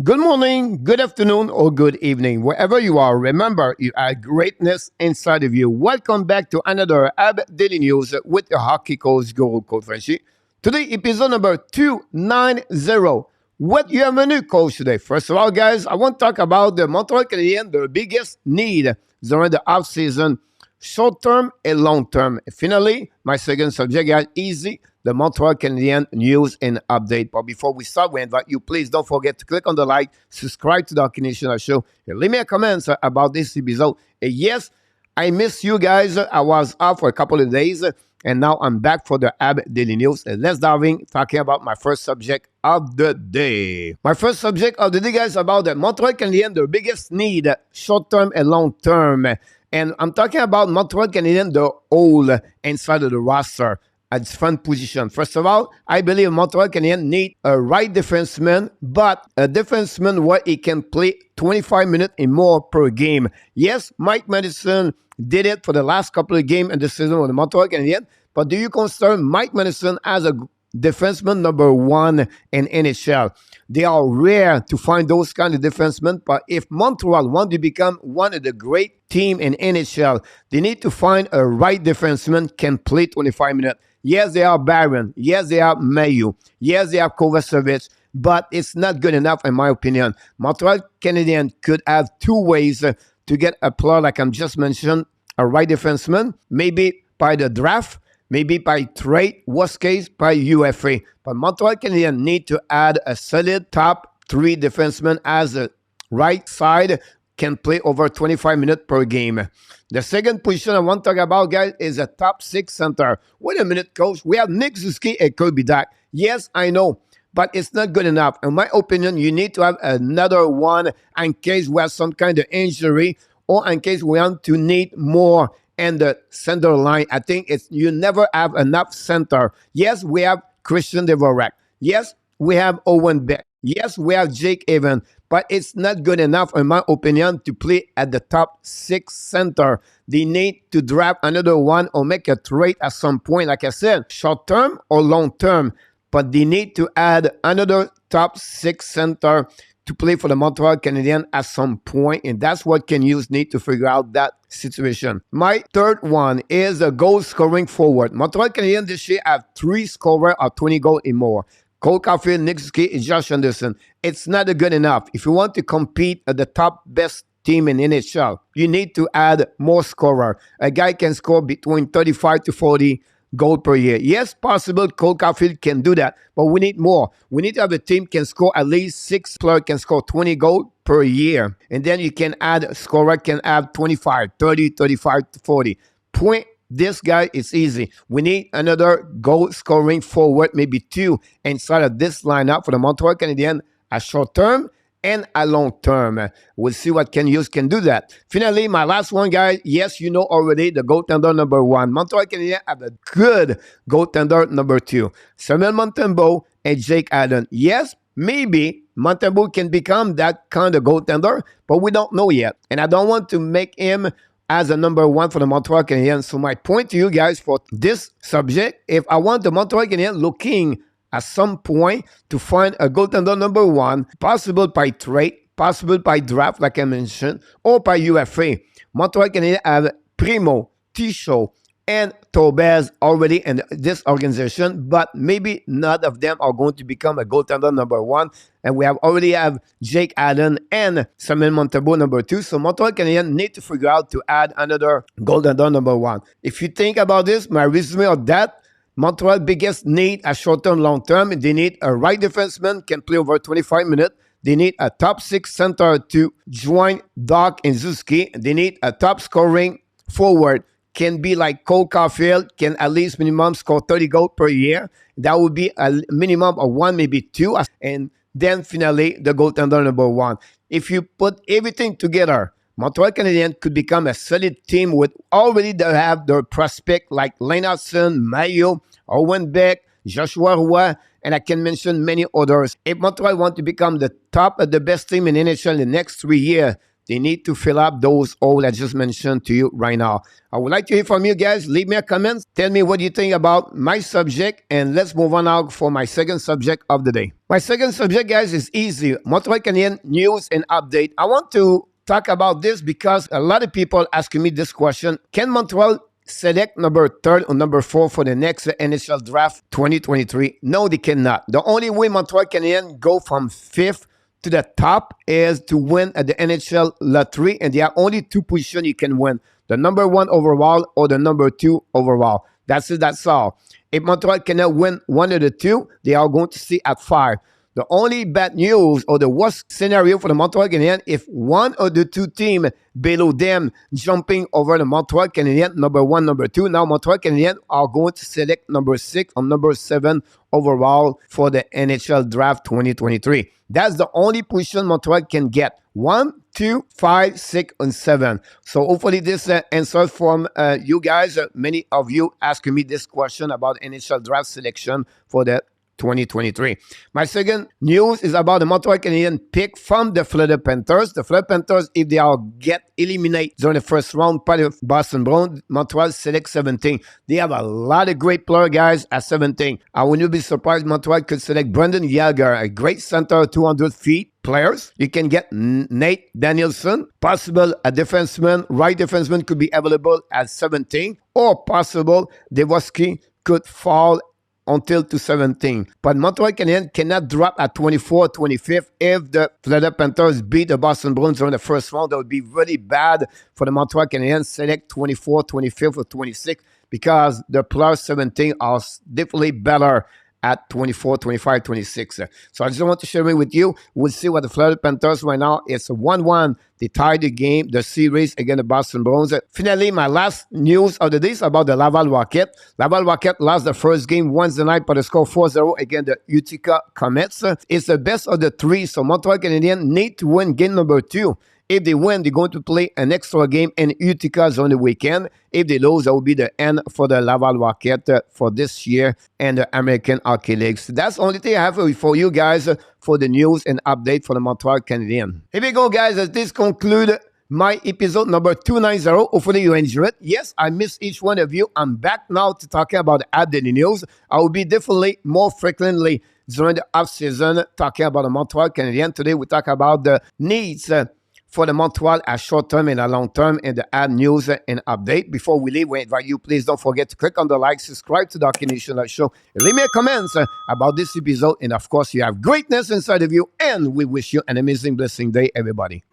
Good morning, good afternoon, or good evening. Wherever you are, remember you have greatness inside of you. Welcome back to another AB Daily News with your hockey coach, Guru Coach Frenchy. Today, episode number 290. What you have a new coach today? First of all, guys, I want to talk about the Montreal Canadiens, their biggest need during the offseason, short term and long term. Finally, my second subject, guys, easy, the Montreal Canadiens news and update. But before we start, we invite you, please don't forget to click on the like, subscribe to the Hockey Nation Show, and leave me a comment about this episode. And yes, I miss you guys. I was out for a couple of days, and now I'm back for the AB Daily News. And let's dive in, talking about my first subject of the day. My first subject of the day, guys, about the Montreal Canadiens, their biggest need, short term and long term. And I'm talking about Montreal Canadiens, the whole inside of the roster at different position. First of all, I believe Montreal Canadiens need a right defenseman, but a defenseman where he can play 25 minutes and more per game. Yes, Mike Madison did it for the last couple of games in the season with the Montreal Canadiens, but do you consider Mike Madison as a defenseman number one in NHL? They are rare to find those kind of defensemen, but if Montreal want to become one of the great team in NHL, they need to find a right defenseman can play 25 minutes. Yes, they have Barron. Yes, they have Mayu. Yes, they have Kovacevic, but it's not good enough in my opinion. Montreal Canadiens could have two ways to get a player like I'm just mentioned, a right defenseman, maybe by the draft, maybe by trade, worst case, by UFA. But Montreal Canadiens need to add a solid top three defenseman as a right side can play over 25 minutes per game. The second position I want to talk about, guys, is a top six center. Wait a minute, coach. We have Nick Suzuki and Kirby Dach. Yes, I know, but it's not good enough. In my opinion, you need to have another one in case we have some kind of injury or in case we want to need more in the center line. I think you never have enough center. Yes, we have Christian Dvorak. Yes, we have Owen Beck. Yes, we have Jake Evans, but it's not good enough, in my opinion, to play at the top six center. They need to draft another one or make a trade at some point, like I said, short term or long term. But they need to add another top six center to play for the Montreal Canadiens at some point, and that's what Canadiens need to figure out that situation. My third one is a goal scoring forward. Montreal Canadiens this year have three scorers of 20 goals and more. Cole Caulfield, Nick Suzuki, and Josh Anderson. It's not good enough. If you want to compete at the top best team in NHL, you need to add more scorer. A guy can score between 35 to 40 goals per year. Yes, possible Cole Caulfield can do that, but we need more. We need to have a team can score at least 6 players can score 20 goals per year. And then you can add a scorer can have 25, 30, 35 to 40. Point. This guy is easy. We need another goal scoring forward, maybe two, inside of this lineup for the Montreal Canadiens at short term and a long term. We'll see what Canadiens can do that. Finally, my last one, guys. Yes, you know already the goaltender number one. Montreal Canadiens have a good goaltender number two. Samuel Montembeault and Jake Allen. Yes, maybe Montembeault can become that kind of goaltender, but we don't know yet. And I don't want to make him as a number one for the Montreal Canadiens. So my point to you guys for this subject, if I want the Montreal Canadiens looking at some point to find a goaltender number one, possible by trade, possible by draft, like I mentioned, or by UFA. Montreal Canadiens have Primo, Tichot, and Tobez already in this organization, but maybe none of them are going to become a goaltender number one. And we already have Jake Allen and Samuel Montembeault number two. So Montreal Canadiens need to figure out to add another goaltender number one. If you think about this, my resume of that, Montreal biggest need at short term, long term, they need a right defenseman can play over 25 minutes. They need a top six center to join Dach and Suzuki. They need a top scoring forward. Can be like Cole Caulfield, can at least minimum score 30 goals per year. That would be a minimum of one, maybe two. And then finally, the goaltender number one. If you put everything together, Montreal Canadiens could become a solid team with already they have their prospect like Lennartson, Mayo, Owen Beck, Joshua Roy, and I can mention many others. If Montreal want to become the top of the best team in NHL in the next 3 years, They need to fill up those holes I just mentioned to you right now. I would like to hear from you guys. Leave me a comment. Tell me what you think about my subject, and let's move on now for my second subject of the day. My second subject, guys, is easy. Montreal Canadiens news and update. I want to talk about this because a lot of people asking me this question. Can Montreal select number 3 or number 4 for the next NHL draft 2023? No, they cannot. The only way Montreal Canadiens go from 5th to the top is to win at the NHL lottery, and there are only 2 positions you can win: the number 1 overall or the number 2 overall. That's it, that's all. If Montreal cannot win one of the 2, they are going to stay at 5. The only bad news or the worst scenario for the Montreal Canadiens, if one of the 2 teams below them jumping over the Montreal Canadiens, number 1, number 2, now Montreal Canadiens are going to select number 6 or number 7 overall for the NHL Draft 2023. That's the only position Montreal can get. 1, 2, 5, 6, and 7. So hopefully this answer from you guys. Many of you asking me this question about NHL Draft selection for the 2023. My second news is about the Montreal Canadiens pick from the Florida Panthers. The Florida Panthers, if they all get eliminated during the first round by the Boston Bruins, Montreal select 17. They have a lot of great players, guys, at 17. I wouldn't be surprised Montreal could select Brendan Gallagher, a great center, 200 feet players. You can get Nate Danielson, possible a defenseman, right defenseman could be available at 17, or possible Devoski could fall until to 17. But Montreal Canadiens cannot drop at 24, 25th. If the Florida Panthers beat the Boston Bruins during the first round, that would be really bad for the Montreal Canadiens. Select 24, 25th, or 26th, because the plus 17 are definitely better at 24, 25, 26. So I just want to share it with you. We'll see what the Florida Panthers right now. It's a 1-1. They tied the game, the series against the Boston Bruins. Finally, my last news of the day is about the Laval Rocket. Laval Rocket lost the first game Wednesday night by the score 4-0 against the Utica Comets. It's the best of the 3, so Montreal Canadiens need to win game number 2. If they win, they're going to play an extra game in Utica on the weekend. If they lose, that will be the end for the Laval Rocket for this year and the American Hockey League. So that's the only thing I have for you guys for the news and update for the Montreal Canadiens. Here we go, guys. As this concludes my episode number 290. Hopefully you enjoy it. Yes, I miss each one of you. I'm back now to talking about Daily News. I will be definitely more frequently during the off-season talking about the Montreal Canadiens. Today we talk about the needs for the Montreal at short term and a long term, and the ad news and update. Before we leave, we invite you, please don't forget to click on the like, subscribe to the Hockey Nation Live Show, and leave me a comment about this episode. And of course, you have greatness inside of you, and we wish you an amazing, blessing day, everybody.